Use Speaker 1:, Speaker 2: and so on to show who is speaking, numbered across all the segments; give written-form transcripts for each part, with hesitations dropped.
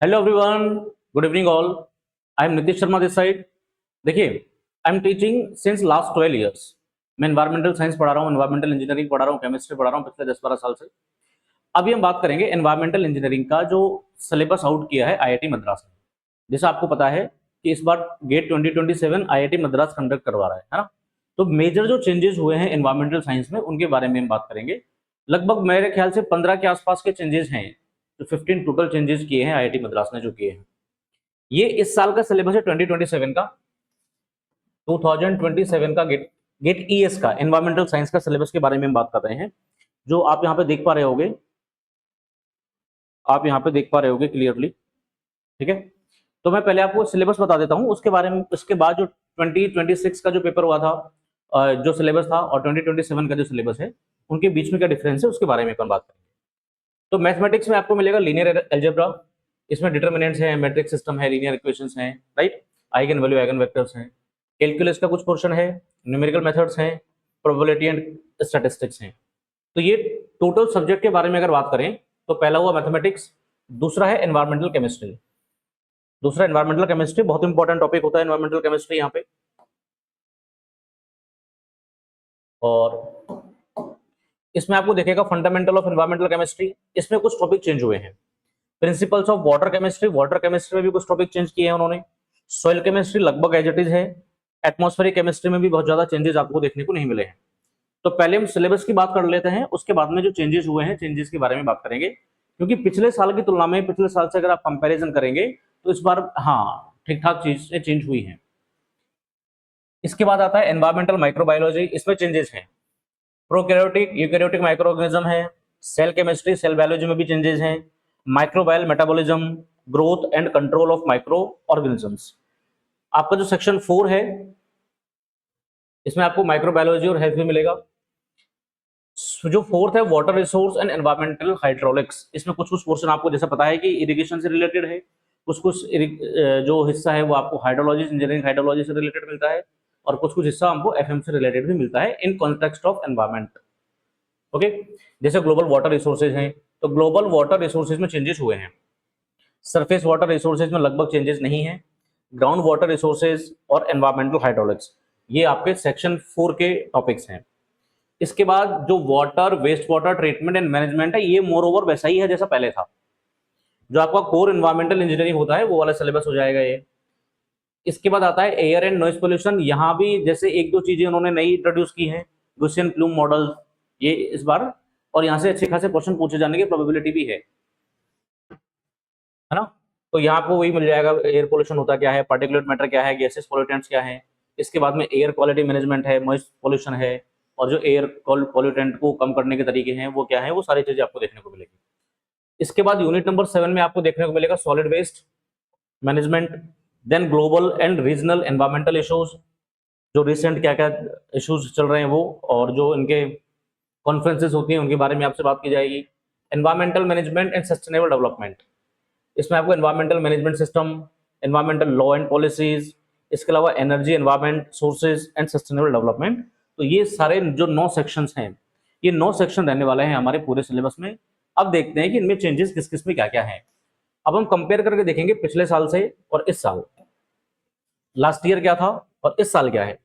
Speaker 1: Hello everyone, good evening all. I am Nitish Sharma this side. देखिए, I am teaching since last 12 years. मैं environmental science पढ़ा रहा हूँ, environmental engineering पढ़ा रहा हूँ, केमिस्ट्री पढ़ा रहा हूँ पिछले 10-12 साल से। अभी हम बात करेंगे एनवायरमेंटल इंजीनियरिंग का जो सिलेबस आउट किया है आईआईटी मद्रास ने। जैसा आपको पता है कि इस बार गेट 2027 आईआईटी मद्रास कंडक्ट करवा रहा है ना। तो मेजर जो चेंजेस हुए हैं एनवायरमेंटल साइंस में उनके बारे में हम बात करेंगे। लगभग मेरे ख्याल से 15 के आसपास के चेंजेस हैं। तो 15 टोटल चेंजेस किए हैं आईआईटी मद्रास ने जो किए हैं। ये इस साल का सिलेबस है 2027 का। 2027 का गेट गेट ईएस का एनवायरमेंटल साइंस का सिलेबस के बारे में हम बात कर रहे हैं। जो आप यहाँ पे देख पा रहे होगे, आप यहाँ पे देख पा रहे होगे क्लियरली। ठीक है, तो मैं पहले आपको सिलेबस बता देता हूँ, उसके बारे में उसके बाद जो 2026 का जो पेपर हुआ था, जो सिलेबस था, और 2027 का जो सिलेबस है, उनके बीच में क्या डिफरेंस है उसके बारे में अपन बात करेंगे। तो मैथमेटिक्स में आपको मिलेगा लीनियर अलजेब्रा। इसमें डिटर्मिनेंट्स हैं, मैट्रिक्स सिस्टम है, लीनियर इक्वेशंस हैं, right. Eigen value, eigen vectors हैं। कैलकुलस का कुछ पोर्शन है, न्यूमेरिकल मेथड्स हैं, प्रोबेबिलिटी एंड स्टैटिस्टिक्स हैं। तो ये टोटल सब्जेक्ट के बारे में अगर बात करें तो पहला हुआ मैथमेटिक्स, दूसरा है एनवायरमेंटल केमिस्ट्री। दूसरा एनवायरमेंटल केमिस्ट्री बहुत इंपॉर्टेंट टॉपिक होता है एनवायरमेंटल केमिस्ट्री यहाँ पे। और इसमें आपको देखेगा फंडामेंटल ऑफ एनवायरमेंटल केमिस्ट्री, इसमें कुछ टॉपिक चेंज हुए हैं। Principles of water chemistry, water chemistry में भी कुछ टॉपिक चेंज किए हैं उन्होंने। सॉइल केमिस्ट्री लगभग एज इट इज है। एटमॉस्फेरिक केमिस्ट्री में भी बहुत ज्यादा चेंजेस आपको देखने को नहीं मिले हैं। तो पहले हम सिलेबस की बात कर लेते हैं, उसके बाद में जो चेंजेस हुए हैं चेंजेस के बारे में बात करेंगे। क्योंकि पिछले साल की तुलना में, पिछले साल से अगर आप कंपैरिजन करेंगे तो इस बार हाँ ठीक ठाक चीजें चेंज हुई हैं। इसके बाद आता है एनवायरमेंटल माइक्रोबायोलॉजी, इसमें चेंजेस हैं। प्रोकैरियोटिक यूकैरियोटिक माइक्रो ऑर्गेनिज्म है। सेल केमिस्ट्री, सेल बायोलॉजी में भी चेंजेस हैं। Microbial metabolism, growth and control of micro organisms. आपका जो सेक्शन 4 है इसमें आपको माइक्रोबायोलॉजी और हेल्थ भी मिलेगा। जो फोर्थ है water resource and environmental hydraulics, इसमें कुछ कुछ पोर्शन आपको जैसा पता है कि इरिगेशन से रिलेटेड है। कुछ कुछ जो हिस्सा है वो आपको हाइड्रोलॉजी, इंजीनियरिंग हाइड्रोलॉजी से रिलेटेड मिलता है। और कुछ कुछ हिस्सा हमको एफएम से रिलेटेड भी मिलता है in context of environment. Okay, जैसे ग्लोबल वाटर रिसोर्सेज हैं, तो ग्लोबल वाटर रिसोर्सेज में चेंजेस हुए हैं। सरफेस वाटर रिसोर्सेज में लगभग चेंजेस नहीं है। ग्राउंड वाटर रिसोर्सेज और एनवायरमेंटल हाइड्रोलिक्स, ये आपके सेक्शन 4 के टॉपिक्स हैं। इसके बाद जो water waste water treatment and management है, ये मोर ओवर वैसा ही है जैसा पहले था। जो आपका कोर एनवायरमेंटल इंजीनियरिंग होता है वो वाला सिलेबस हो जाएगा ये। इसके बाद आता है एयर एंड नॉइज पोल्यूशन। यहाँ भी जैसे एक दो चीजें उन्होंने नई इंट्रोड्यूस की हैं, गुसियन प्लूम मॉडल, ये इस बार। और यहाँ से अच्छे खासे क्वेश्चन पूछे जाने की प्रोबेबिलिटी भी है ना। तो यहाँ आपको वही मिल जाएगा, एयर पोल्यूशन होता क्या है, पार्टिकुलेट मैटर क्या है, गैसेस पॉल्यूटेंट्स क्या है। इसके बाद में एयर क्वालिटी मैनेजमेंट है, मॉइस्ट पोल्यूशन है, और जो एयर पॉल्यूटेंट को कम करने के तरीके हैं वो क्या है, वो सारी चीजें आपको देखने को मिलेगी। इसके बाद यूनिट नंबर 7 में आपको देखने को मिलेगा solid waste management, then global and regional environmental issues, जो रिसेंट क्या क्या इश्यूज चल रहे हैं वो, और जो इनके कॉन्फ्रेंसेस होती हैं उनके बारे में आपसे बात की जाएगी। Environmental management and sustainable development, इसमें आपको environmental management system, environmental law and policies, इसके अलावा energy, environment, sources and sustainable development. तो ये सारे जो 9 सेक्शंस हैं, ये 9 सेक्शन रहने वाले हैं हमारे पूरे सिलेबस में। अब देखते हैं कि इनमें चेंजेस किस किस में क्या क्या है। अब हम कंपेयर करके देखेंगे पिछले साल से और इस साल, लास्ट ईयर क्या था और इस साल क्या है।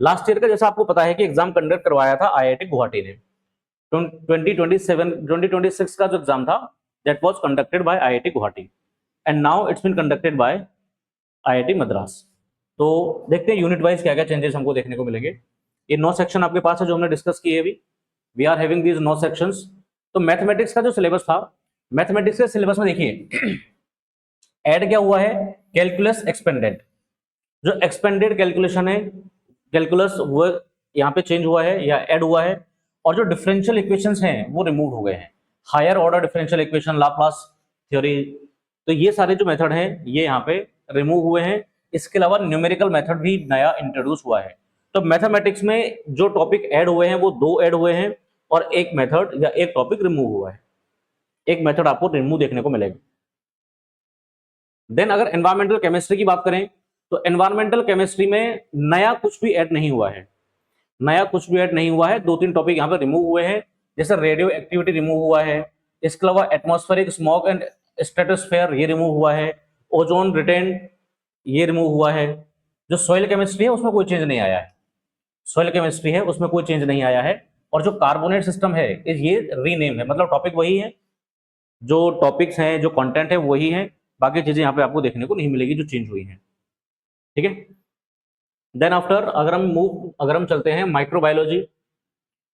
Speaker 1: लास्ट ईयर का जैसा आपको पता है कि एग्जाम कंडक्ट करवाया था आईआईटी गुवाहाटी ने। 2026 का जो एग्जाम था that was conducted by IIT Guwahati, and now it's been conducted by IIT Madras. तो देखते हैं यूनिट वाइज क्या क्या चेंजेस हमको देखने को मिलेंगे। ये 9 सेक्शन आपके पास है जो हमने डिस्कस किए अभी। We are having these 9 sections. तो मैथमेटिक्स का जो सिलेबस था, मैथमेटिक्स के सिलेबस में देखिए ऐड क्या हुआ है, कैलकुलस एक्सपेंडेड। जो एक्सपेंडेड कैलकुलेशन है, कैलकुलस, वो यहाँ पे चेंज हुआ है या ऐड हुआ है। और जो डिफरेंशियल इक्वेशंस हैं वो रिमूव हो गए हैं। Higher order differential equation, Laplace theory, तो ये सारे जो मेथड हैं ये यहाँ पे रिमूव हुए हैं। इसके अलावा न्यूमेरिकल मेथड भी नया इंट्रोड्यूस हुआ है। तो मैथमेटिक्स में जो टॉपिक ऐड हुए हैं वो 2 ऐड हुए हैं, और एक मेथड या एक टॉपिक रिमूव हुआ है। एक मेथड आपको रिमूव देखने को मिलेगा। देन अगर एनवायरमेंटल केमिस्ट्री की बात करें तो एनवायरमेंटल केमिस्ट्री में नया कुछ भी ऐड नहीं हुआ है। नया कुछ भी ऐड नहीं हुआ है। 2-3 टॉपिक यहाँ पे रिमूव हुए हैं, जैसे रेडियो एक्टिविटी रिमूव हुआ है। इसके अलावा एटमॉस्फेरिक स्मॉग एंड स्ट्रेटोस्फेयर ये रिमूव हुआ है, ओजोन रिटेन ये रिमूव हुआ है। जो सॉइल केमिस्ट्री है उसमें कोई चेंज नहीं आया है, सॉइल केमिस्ट्री है उसमें कोई चेंज नहीं आया है। और जो कार्बोनेट सिस्टम है ये रीनेम है, मतलब टॉपिक वही है, जो टॉपिक्स हैं जो कंटेंट है वही है, बाकी चीजें यहाँ पे आपको देखने को नहीं मिलेगी जो चेंज हुई हैं। ठीक है, देन आफ्टर अगर हम चलते हैं माइक्रोबायोलॉजी,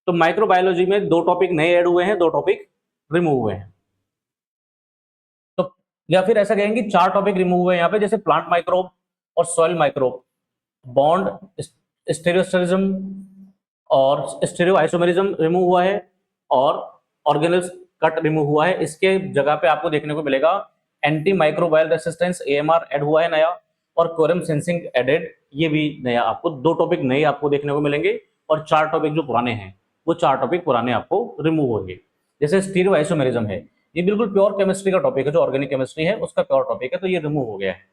Speaker 1: तो माइक्रोबायोलॉजी में दो टॉपिक नए ऐड हुए हैं, दो टॉपिक रिमूव हुए हैं। तो या फिर ऐसा कहेंगे चार टॉपिक रिमूव हुए हैं यहाँ पे, जैसे प्लांट माइक्रोब और सॉइल माइक्रोब, बॉन्ड स्टेरियोस्टेरिज्म और स्टेरियो आइसोमेरिज्म रिमूव हुआ है, और ऑर्गेनेल्स कट रिमूव हुआ है। इसके जगह पे आपको देखने को मिलेगा anti microbial resistance AMR add हुआ है नया, और कोरम सेंसिंग एडेड, ये भी नया, आपको दो टॉपिक नए आपको देखने को मिलेंगे, और चार टॉपिक जो पुराने हैं वो चार टॉपिक पुराने आपको रिमूव होंगे। जैसे स्टीरियो आइसोमेरिज्म है, ये बिल्कुल प्योर केमिस्ट्री का टॉपिक है, जो ऑर्गेनिक केमिस्ट्री है उसका प्योर टॉपिक है, तो ये रिमूव हो गया है।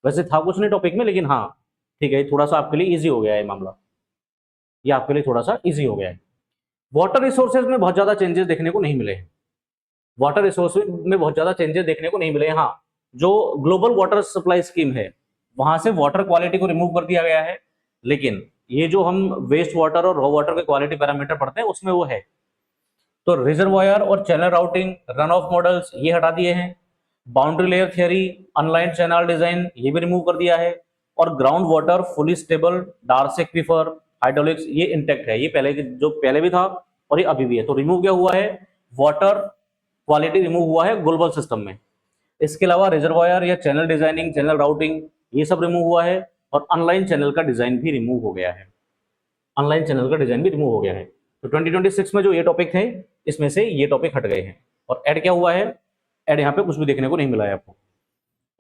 Speaker 1: वैसे था कुछ नहीं टॉपिक में, लेकिन हाँ ठीक है, थोड़ा सा आपके लिए ईजी हो गया है मामला, ये आपके लिए थोड़ा सा ईजी हो गया है। वाटर रिसोर्सेज में बहुत ज्यादा चेंजेस देखने को नहीं मिले हैं, वाटर रिसोर्सेज में बहुत ज्यादा चेंजेस देखने को नहीं मिले हैं। हाँ, जो ग्लोबल वाटर सप्लाई स्कीम है वहां से वाटर क्वालिटी को रिमूव कर दिया गया है, लेकिन ये जो हम वेस्ट वाटर और रॉ वाटर के क्वालिटी पैरामीटर पढ़ते हैं उसमें वो है। तो रिजर्वायर और channel routing, run off models ये हटा दिए हैं, boundary layer theory, unlined channel design ये भी रिमूव कर दिया है, और ground water fully stable Darcy's aquifer hydraulics ये इंटेक्ट है, ये जो पहले भी था और ये अभी भी है। तो रिमूव क्या हुआ है, वाटर क्वालिटी रिमूव हुआ है ग्लोबल सिस्टम में। इसके अलावा रिजर्वायर या चैनल डिजाइनिंग, चैनल राउटिंग ये सब रिमूव हुआ है, और अनलाइन चैनल का डिजाइन भी रिमूव हो गया है, अनलाइन चैनल का डिजाइन भी रिमूव हो गया है। तो 2026 में जो ये टॉपिक थे इसमें से ये टॉपिक हट गए हैं, और ऐड क्या हुआ है, ऐड यहाँ पे कुछ भी देखने को नहीं मिला है आपको,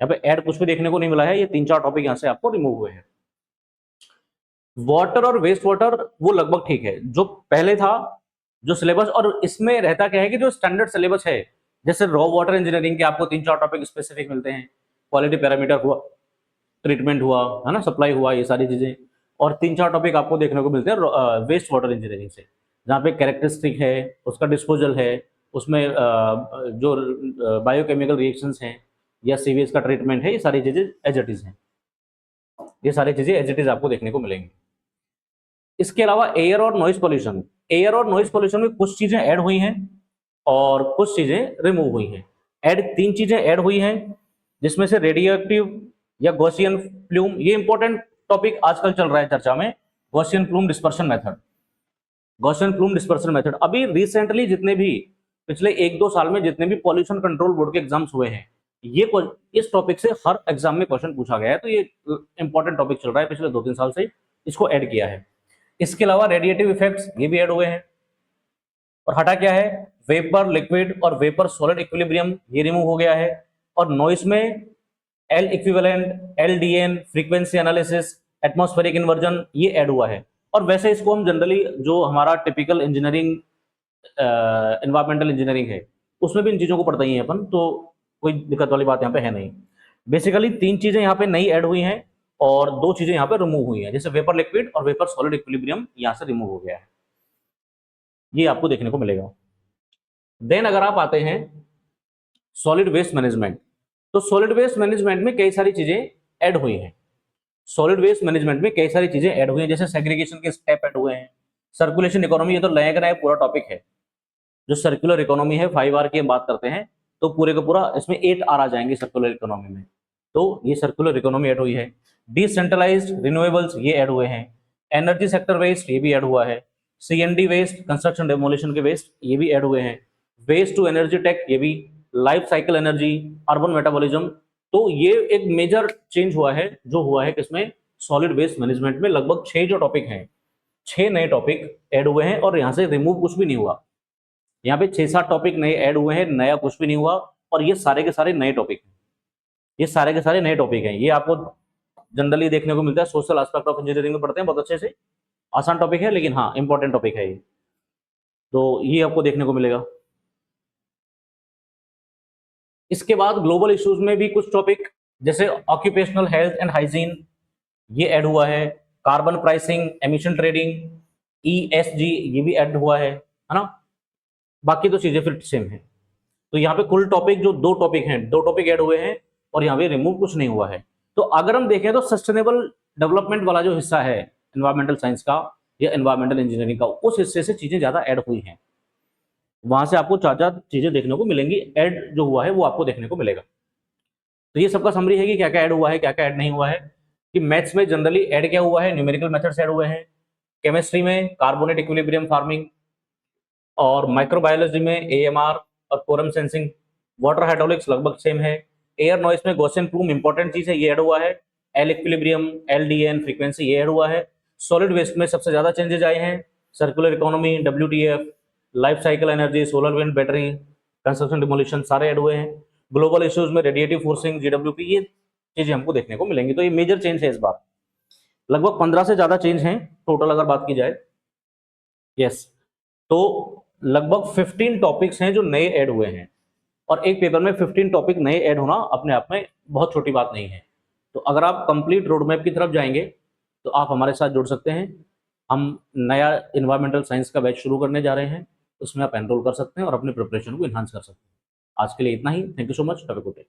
Speaker 1: यहाँ पे ऐड कुछ भी देखने को नहीं मिला है, ये तीन चार टॉपिक यहाँ से आपको रिमूव हुए हैं। वाटर और वेस्ट वाटर वो लगभग ठीक है, जो पहले था जो सिलेबस, और इसमें रहता क्या है कि जो स्टैंडर्ड सिलेबस है, जैसे रॉ वाटर इंजीनियरिंग के आपको तीन चार टॉपिक स्पेसिफिक मिलते हैं, क्वालिटी पैरामीटर हुआ, ट्रीटमेंट हुआ है ना, सप्लाई हुआ, ये सारी चीजें, और तीन चार टॉपिक आपको देखने को मिलते हैं वेस्ट वाटर इंजीनियरिंग से, जहाँ पे कैरेक्टरिस्टिक है, उसका डिस्पोजल है, उसमें जो बायोकेमिकल रिएक्शंस हैं या सीवेज का ट्रीटमेंट है, ये सारी चीजें एज इट इज हैं, ये सारी चीजें एज इट इज आपको देखने को मिलेंगी। इसके अलावा एयर और नॉइज पोल्यूशन, एयर और नॉइज पोल्यूशन में कुछ चीजें ऐड हुई हैं और कुछ चीजें रिमूव हुई हैं। तीन चीजें ऐड हुई हैं, जिसमें से रेडियो एक्टिव या गॉसियन प्लूम, ये इंपॉर्टेंट टॉपिक आजकल चल रहा है चर्चा में, Gaussian plume dispersion method, Gaussian plume dispersion method. अभी रिसेंटली जितने भी पिछले एक दो साल में जितने भी पॉल्यूशन कंट्रोल बोर्ड के एग्जाम्स हुए हैं, ये इस टॉपिक से हर एग्जाम में क्वेश्चन पूछा गया है, तो ये इंपॉर्टेंट टॉपिक चल रहा है पिछले 2-3 साल से, इसको ऐड किया है। इसके अलावा रेडिएटिव इफेक्ट्स ये भी ऐड हुए हैं, और हटा क्या है, वेपर लिक्विड और वेपर सॉलिड इक्विलिब्रियम ये रिमूव हो गया है, और नॉइस में L equivalent, LDN, frequency analysis, atmospheric inversion ये ऐड हुआ है। और वैसे इसको हम जनरली जो हमारा टिपिकल इंजीनियरिंग एनवायरमेंटल इंजीनियरिंग है उसमें भी इन चीजों को पढ़ते ही हैं अपन, तो कोई दिक्कत वाली बात यहाँ पे है नहीं। बेसिकली तीन चीजें यहाँ पे नई ऐड हुई हैं और दो चीजें यहाँ पे रिमूव हुई हैं, जैसे वेपर लिक्विड और वेपर सॉलिड इक्विलिब्रियम यहाँ से रिमूव हो गया है, ये आपको देखने को मिलेगा। देन अगर आप आते हैं सॉलिड वेस्ट मैनेजमेंट, तो सॉलिड वेस्ट मैनेजमेंट में कई सारी चीजें ऐड हुई हैं, सॉलिड वेस्ट मैनेजमेंट में कई सारी चीजें ऐड हुई हैं, जैसे सेग्रीगेशन के स्टेप ऐड हुए हैं, सर्कुलेशन इकोनॉमी, ये तो नया का नया पूरा टॉपिक है, जो सर्कुलर इकोनॉमी है 5R की हम बात करते हैं तो पूरे का पूरा इसमें 8R आ जाएंगे सर्कुलर इकोनॉमी में, तो ये सर्कुलर इकोनॉमी ऐड हुई है। डिसेंट्रलाइज्ड रिन्यूएबल्स ये ऐड हुए हैं, एनर्जी सेक्टर वेस्ट ये भी ऐड हुआ है, CND वेस्ट, कंस्ट्रक्शन डेमोलिशन के वेस्ट ये भी ऐड हुए हैं, वेस्ट टू एनर्जी टेक ये भी, life cycle energy, urban metabolism. तो ये एक मेजर चेंज हुआ है जो हुआ है किसमें, सॉलिड वेस्ट मैनेजमेंट में। लगभग 6 जो टॉपिक हैं, 6 नए टॉपिक ऐड हुए हैं, और यहाँ से रिमूव कुछ भी नहीं हुआ, यहाँ पे 6-7 टॉपिक नए ऐड हुए हैं, नया कुछ भी नहीं हुआ, और ये सारे के सारे नए टॉपिक हैं, ये सारे के सारे नए टॉपिक हैं। ये आपको जनरली देखने को मिलता है, सोशल एस्पेक्ट ऑफ इंजीनियरिंग में पढ़ते हैं बहुत अच्छे से, आसान टॉपिक है लेकिन हाँ इंपॉर्टेंट टॉपिक है ये, तो ये आपको देखने को मिलेगा। इसके बाद ग्लोबल इश्यूज में भी कुछ टॉपिक, जैसे ऑक्यूपेशनल हेल्थ एंड हाइजीन ये ऐड हुआ है, carbon pricing, emission trading, ESG ये भी ऐड हुआ है ना, बाकी तो चीजें फिर सेम है। तो यहाँ पे कुल टॉपिक जो 2 टॉपिक हैं, 2 टॉपिक ऐड हुए हैं और यहाँ पे रिमूव कुछ नहीं हुआ है। तो अगर हम देखें तो सस्टेनेबल डेवलपमेंट वाला जो हिस्सा है एनवायरमेंटल साइंस का या एनवायरमेंटल इंजीनियरिंग का, उस हिस्से से चीजें ज्यादा ऐड हुई हैं। वहां से आपको 4 चीजें देखने को मिलेंगी, ऐड जो हुआ है वो आपको देखने को मिलेगा। तो ये सबका समरी है कि क्या क्या ऐड हुआ है, क्या क्या ऐड नहीं हुआ है। कि मैथ्स में जनरली ऐड क्या हुआ है, न्यूमेरिकल मेथड्स ऐड हुए हैं। केमिस्ट्री में कार्बोनेट इक्विलिब्रियम फार्मिंग, और माइक्रोबायोलॉजी में एएमआर और कोरम सेंसिंग। वाटर हाइड्रोलिक्स लगभग सेम है। एयर नॉइस में गॉसियन प्लूम इंपॉर्टेंट चीज है, ये ऐड हुआ है। एल इक्विलिब्रियम, एलडीएन फ्रीक्वेंसी, ये ऐड हुआ है। सॉलिड वेस्ट में सबसे ज्यादा चेंजेज आए हैं। Circular economy, WTF, life cycle energy, solar wind, battery, construction demolition, सारे ऐड हुए हैं। ग्लोबल इश्यूज में रेडिएटिव फोर्सिंग, जीडब्ल्यूपी, ये चीजें हमको देखने को मिलेंगी। तो ये मेजर चेंज है इस बार। लगभग 15 से ज्यादा चेंज हैं टोटल अगर बात की जाए। यस, तो लगभग 15 टॉपिक्स हैं जो नए ऐड हुए हैं, और एक पेपर में 15 टॉपिक नए ऐड होना अपने आप में बहुत छोटी बात नहीं है। तो अगर आप कंप्लीट रोड मैप की तरफ जाएंगे तो आप हमारे साथ जुड़ सकते हैं। हम नया इन्वायरमेंटल साइंस का बैच शुरू करने जा रहे हैं, उसमें आप एनरोल कर सकते हैं और अपने प्रिपरेशन को इन्हांस कर सकते हैं। आज के लिए इतना ही। Thank you so much, have a good day.